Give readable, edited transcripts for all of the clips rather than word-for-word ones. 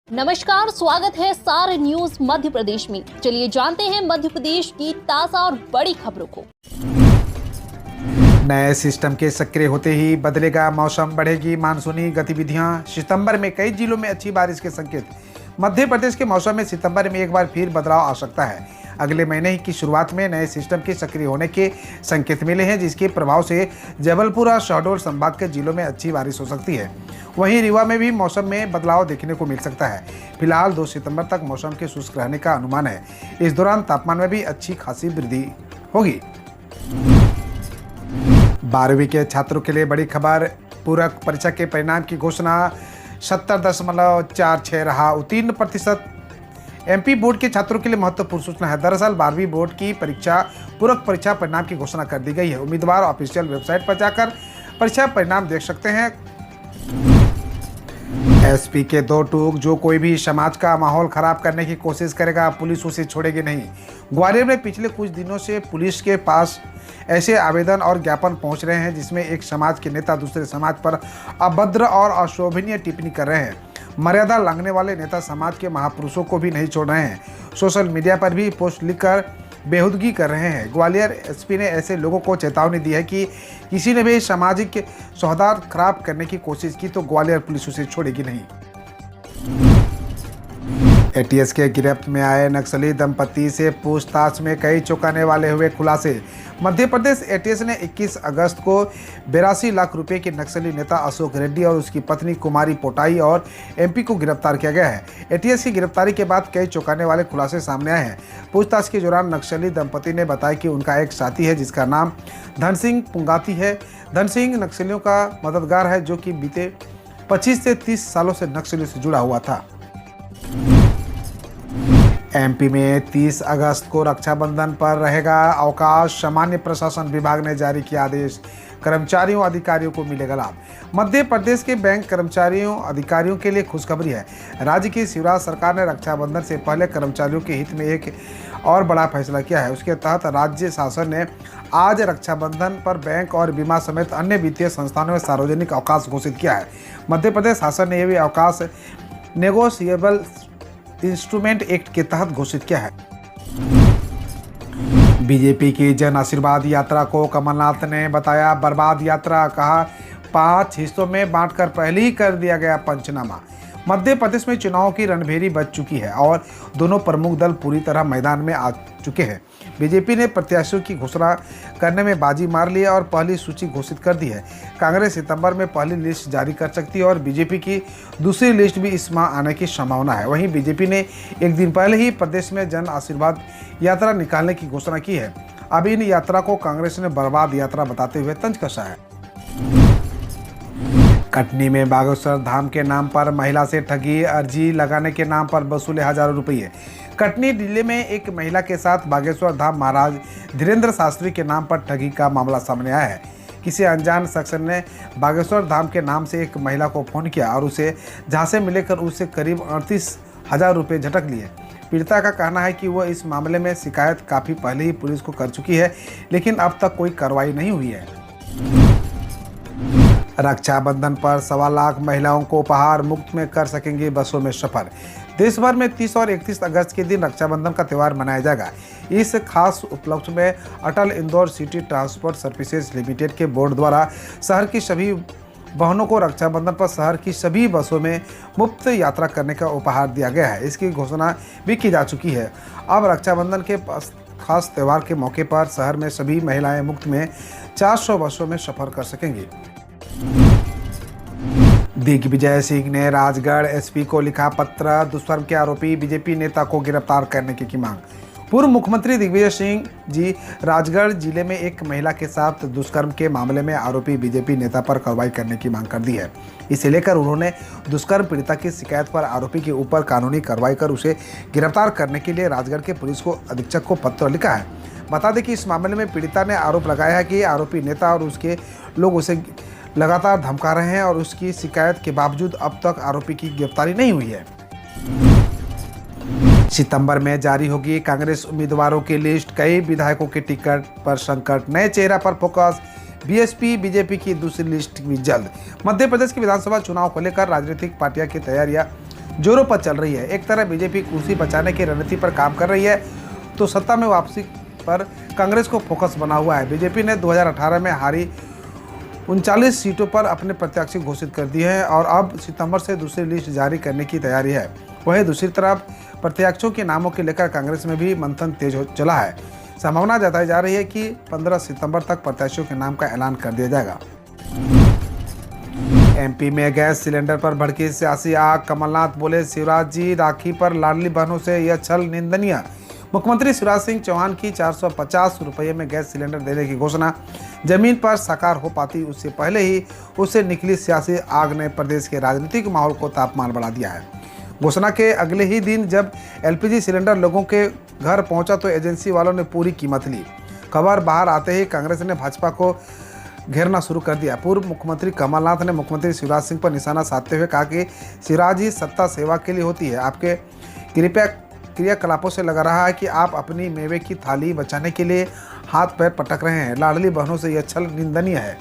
नमस्कार, स्वागत है सारे न्यूज मध्य प्रदेश में। चलिए जानते हैं मध्य प्रदेश की ताजा और बड़ी खबरों को। नए सिस्टम के सक्रिय होते ही बदलेगा मौसम, बढ़ेगी मानसूनी गतिविधियां। सितंबर में कई जिलों में अच्छी बारिश के संकेत। मध्य प्रदेश के मौसम में सितंबर में एक बार फिर बदलाव आ सकता है। अगले महीने की शुरुआत में नए सिस्टम के सक्रिय होने के संकेत मिले हैं, जिसके प्रभाव से जबलपुर और शहडोल संभाग के जिलों में अच्छी बारिश हो सकती है। वहीं रीवा में भी मौसम में बदलाव देखने को मिल सकता है। फिलहाल 2 सितंबर तक मौसम के शुष्क रहने का अनुमान है। इस दौरान तापमान में भी अच्छी खासी वृद्धि होगी। 12वीं के छात्रों के लिए बड़ी खबर। पूरक परीक्षा के परिणाम की घोषणा। 70.46 रहा उत्तीर्ण प्रतिशत। एमपी बोर्ड के छात्रों के लिए महत्वपूर्ण सूचना है। दरअसल 12वीं बोर्ड की परीक्षा पूरक परीक्षा परिणाम की घोषणा कर दी गई है। उम्मीदवार ऑफिशियल वेबसाइट पर जाकर परीक्षा परिणाम देख सकते हैं। एसपी के 2 टूक। जो कोई भी समाज का माहौल खराब करने की कोशिश करेगा, पुलिस उसे छोड़ेगी नहीं। ग्वालियर में पिछले कुछ दिनों से पुलिस के पास ऐसे आवेदन और ज्ञापन पहुंच रहे हैं जिसमें एक समाज के नेता दूसरे समाज पर अभद्र और अशोभनीय टिप्पणी कर रहे हैं। मर्यादा लांघने वाले नेता समाज के महापुरुषों को भी नहीं छोड़ रहे हैं। सोशल मीडिया पर भी पोस्ट लिखकर बेहूदगी कर रहे हैं। ग्वालियर एसपी ने ऐसे लोगों को चेतावनी दी है कि किसी ने भी सामाजिक सौहार्द खराब करने की कोशिश की तो ग्वालियर पुलिस उसे छोड़ेगी नहीं। एटीएस के गिरफ्त में आए नक्सली दंपति से पूछताछ में कई चौंकाने वाले हुए खुलासे। मध्य प्रदेश एटीएस ने 21 अगस्त को 82 लाख रुपए के नक्सली नेता अशोक रेड्डी और उसकी पत्नी कुमारी पोटाई और एमपी को गिरफ्तार किया गया है। एटीएस की गिरफ्तारी के बाद कई चौंकाने वाले खुलासे सामने आए हैं। पूछताछ के दौरान नक्सली दंपति ने बताया कि उनका एक साथी है जिसका नाम धन सिंह पुंगाती है। धन सिंह नक्सलियों का मददगार है जो कि बीते 25 से 30 सालों से नक्सलियों से जुड़ा हुआ था। एमपी में 30 अगस्त को रक्षाबंधन पर रहेगा अवकाश। सामान्य प्रशासन विभाग ने जारी किया आदेश। कर्मचारियों अधिकारियों को मिलेगा लाभ। मध्य प्रदेश के बैंक कर्मचारियों अधिकारियों के लिए खुशखबरी है। राज्य की शिवराज सरकार ने रक्षाबंधन से पहले कर्मचारियों के हित में एक और बड़ा फैसला किया है। उसके तहत राज्य शासन ने आज रक्षाबंधन पर बैंक और बीमा समेत अन्य वित्तीय संस्थानों में सार्वजनिक अवकाश घोषित किया है। मध्य प्रदेश शासन ने यह भी अवकाश नेगोशिएबल इंस्ट्रूमेंट एक्ट के तहत घोषित किया है। बीजेपी की जन आशीर्वाद यात्रा को कमलनाथ ने बताया बर्बाद यात्रा। कहा 5 हिस्सों में बांटकर पहले ही कर दिया गया पंचनामा। मध्य प्रदेश में चुनाव की रणभेरी बज चुकी है और दोनों प्रमुख दल पूरी तरह मैदान में आ चुके हैं। बीजेपी ने प्रत्याशियों की घोषणा करने में बाजी मार ली है और पहली सूची घोषित कर दी है। कांग्रेस सितंबर में पहली लिस्ट जारी कर सकती है और बीजेपी की दूसरी लिस्ट भी इस माह आने की संभावना है। वहीं बीजेपी ने एक दिन पहले ही प्रदेश में जन आशीर्वाद यात्रा निकालने की घोषणा की है। अब इन यात्रा को कांग्रेस ने बर्बाद यात्रा बताते हुए तंज कसा है। कटनी में बागेश्वर धाम के नाम पर महिला से ठगी। अर्जी लगाने के नाम पर वसूले हजारों रुपये। कटनी जिले में एक महिला के साथ बागेश्वर धाम महाराज धीरेन्द्र शास्त्री के नाम पर ठगी का मामला सामने आया है। किसी अनजान शख्स ने बागेश्वर धाम के नाम से एक महिला को फोन किया और उसे झांसे में लेकर उससे करीब 38,000 रुपये झटक लिए। पीड़िता का कहना है कि वह इस मामले में शिकायत काफ़ी पहले ही पुलिस को कर चुकी है, लेकिन अब तक कोई कार्रवाई नहीं हुई है। रक्षाबंधन पर 1.25 लाख महिलाओं को उपहार मुफ्त में कर सकेंगे बसों में सफर। देश भर में 30 और 31 अगस्त के दिन रक्षाबंधन का त्यौहार मनाया जाएगा। इस खास उपलक्ष्य में Atal Indore city transport services limited के बोर्ड द्वारा शहर की सभी बहनों को रक्षाबंधन पर शहर की सभी बसों में मुफ्त यात्रा करने का उपहार दिया गया है। इसकी घोषणा भी की जा चुकी है। अब रक्षाबंधन के खास त्यौहार के मौके पर शहर में सभी महिलाएं मुफ्त में 400 बसों में सफर कर सकेंगी। दिग्विजय सिंह ने राजगढ़ एसपी को लिखा पत्र। दुष्कर्म के आरोपी बीजेपी नेता को गिरफ्तार करने की मांग। पूर्व मुख्यमंत्री दिग्विजय सिंह जी राजगढ़ जिले में एक महिला के साथ दुष्कर्म के मामले में आरोपी बीजेपी नेता पर कार्रवाई करने की मांग कर दी है। इसे लेकर उन्होंने दुष्कर्म पीड़िता की शिकायत पर आरोपी के ऊपर कानूनी कार्रवाई कर उसे गिरफ्तार करने के लिए राजगढ़ के पुलिस को अधीक्षक को पत्र लिखा है। बता दें कि इस मामले में पीड़िता ने आरोप लगाया है कि आरोपी नेता और उसके लोग उसे लगातार धमका रहे हैं और उसकी शिकायत के बावजूद अब तक आरोपी की गिरफ्तारी नहीं हुई है। सितंबर में जारी होगी कांग्रेस उम्मीदवारों की लिस्ट। कई विधायकों के टिकट पर संकट। नए चेहरा पर फोकस। बीएसपी बीजेपी की दूसरी लिस्ट भी जल्द। मध्य प्रदेश के विधानसभा चुनाव को लेकर राजनीतिक पार्टियां की तैयारियां जोरों पर चल रही है। एक तरफ बीजेपी कुर्सी बचाने की रणनीति पर काम कर रही है तो सत्ता में वापसी पर कांग्रेस को फोकस बना हुआ है। बीजेपी ने 2018 में हारी 39 सीटों पर अपने प्रत्याशी घोषित कर दिए हैं और अब सितंबर से दूसरी लिस्ट जारी करने की तैयारी है। वहीं दूसरी तरफ प्रत्याशियों के नामों को लेकर कांग्रेस में भी मंथन तेज हो चला है। संभावना जताई जा रही है कि 15 सितंबर तक प्रत्याशियों के नाम का ऐलान कर दिया जाएगा। एमपी में गैस सिलेंडर पर भड़की सियासी आग। कमलनाथ बोले, शिवराज जी राखी पर लाडली बहनों से यह छल निंदनीय। मुख्यमंत्री शिवराज सिंह चौहान की 450 रुपये में गैस सिलेंडर देने की घोषणा जमीन पर साकार हो पाती उससे पहले ही उससे निकली सियासी आग ने प्रदेश के राजनीतिक माहौल को तापमान बढ़ा दिया है। घोषणा के अगले ही दिन जब एलपीजी सिलेंडर लोगों के घर पहुंचा तो एजेंसी वालों ने पूरी कीमत ली। खबर बाहर आते ही कांग्रेस ने भाजपा को घेरना शुरू कर दिया। पूर्व मुख्यमंत्री कमलनाथ ने मुख्यमंत्री शिवराज सिंह पर निशाना साधते हुए कहा कि शिवराज जी सत्ता सेवा के लिए होती है। आपके क्रियाकलापों से लग रहा है कि आप अपनी मेवे की थाली बचाने के लिए हाथ पैर पटक रहे हैं। लाडली बहनों से यह छल निंदनीय है।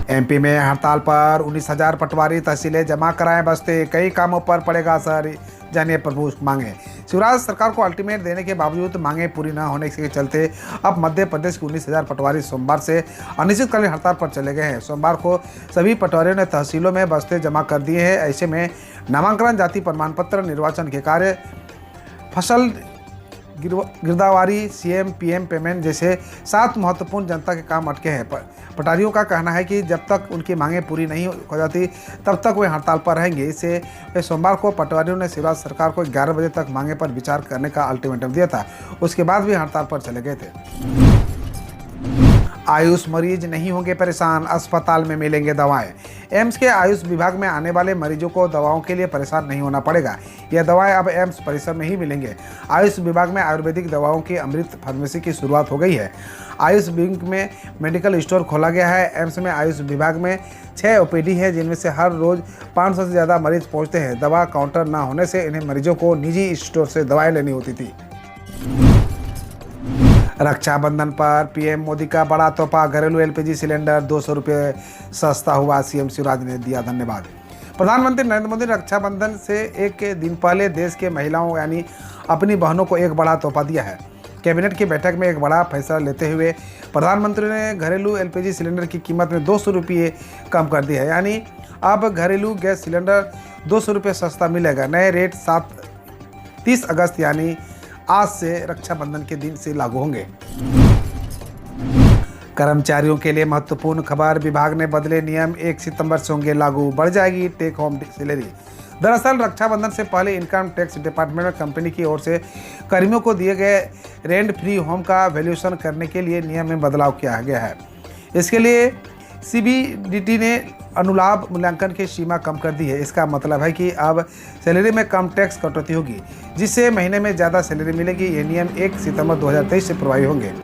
एमपी में हड़ताल पर 19,000 पटवारी तहसीलें जमा कराएं बस्ते। कई कामों पर पड़ेगा असर, जानिए प्रमुख मांगे। शिवराज सरकार को अल्टीमेट देने के बावजूद मांगे पूरी न होने के चलते अब मध्य प्रदेश के 19,000 पटवारी सोमवार से अनिश्चितकालीन हड़ताल पर चले गए हैं। सोमवार को सभी पटवारियों ने तहसीलों में बस्ते जमा कर दिए हैं। ऐसे में नामांकन, जाति प्रमाण पत्र, निर्वाचन के कार्य, फसल गिरदावरी, सीएम पीएम पेमेंट जैसे 7 महत्वपूर्ण जनता के काम अटके हैं। पटवारियों का कहना है कि जब तक उनकी मांगें पूरी नहीं हो जाती तब तक वे हड़ताल पर रहेंगे। इससे सोमवार को पटवारियों ने शिवराज सरकार को 11 बजे तक मांगे पर विचार करने का अल्टीमेटम दिया था। उसके बाद भी हड़ताल पर चले गए थे। आयुष मरीज नहीं होंगे परेशान, अस्पताल में मिलेंगे दवाएं। एम्स के आयुष विभाग में आने वाले मरीजों को दवाओं के लिए परेशान नहीं होना पड़ेगा। यह दवाएं अब एम्स परिसर में ही मिलेंगे। आयुष विभाग में आयुर्वेदिक दवाओं की अमृत फार्मेसी की शुरुआत हो गई है। आयुष विंग में मेडिकल स्टोर खोला गया है। एम्स में आयुष विभाग में 6 ओपीडी है जिनमें से हर रोज 500 से ज़्यादा मरीज पहुँचते हैं। दवा काउंटर न होने से इन्हें मरीजों को निजी स्टोर से दवाएँ लेनी होती थी। रक्षाबंधन पर पीएम मोदी का बड़ा तोहफा, घरेलू एलपीजी सिलेंडर 200 रुपये सस्ता हुआ। सीएम शिवराज ने दिया धन्यवाद। प्रधानमंत्री नरेंद्र मोदी ने रक्षाबंधन से एक दिन पहले देश के महिलाओं यानी अपनी बहनों को एक बड़ा तोहफा दिया है। कैबिनेट की बैठक में एक बड़ा फैसला लेते हुए प्रधानमंत्री ने घरेलू एलपीजी सिलेंडर की कीमत में 200 रुपये कम कर दी है। यानी अब घरेलू गैस सिलेंडर 200 रुपये सस्ता मिलेगा। नए रेट 30 अगस्त यानी आज से रक्षाबंधन के दिन से लागू होंगे। कर्मचारियों के लिए महत्वपूर्ण खबर, विभाग ने बदले नियम 1 सितंबर से होंगे लागू। बढ़ जाएगी टेक होम सैलरी। दरअसल रक्षाबंधन से पहले इनकम टैक्स डिपार्टमेंट में कंपनी की ओर से कर्मियों को दिए गए रेंट फ्री होम का वैल्यूएशन करने के लिए नियम में बदलाव किया गया है। इसके लिए सीबीडीटी ने अनुलाभ मूल्यांकन की सीमा कम कर दी है। इसका मतलब है कि अब सैलरी में कम टैक्स कटौती होगी जिससे महीने में ज़्यादा सैलरी मिलेगी। ये नियम 1 सितंबर 2023 से प्रभावी होंगे।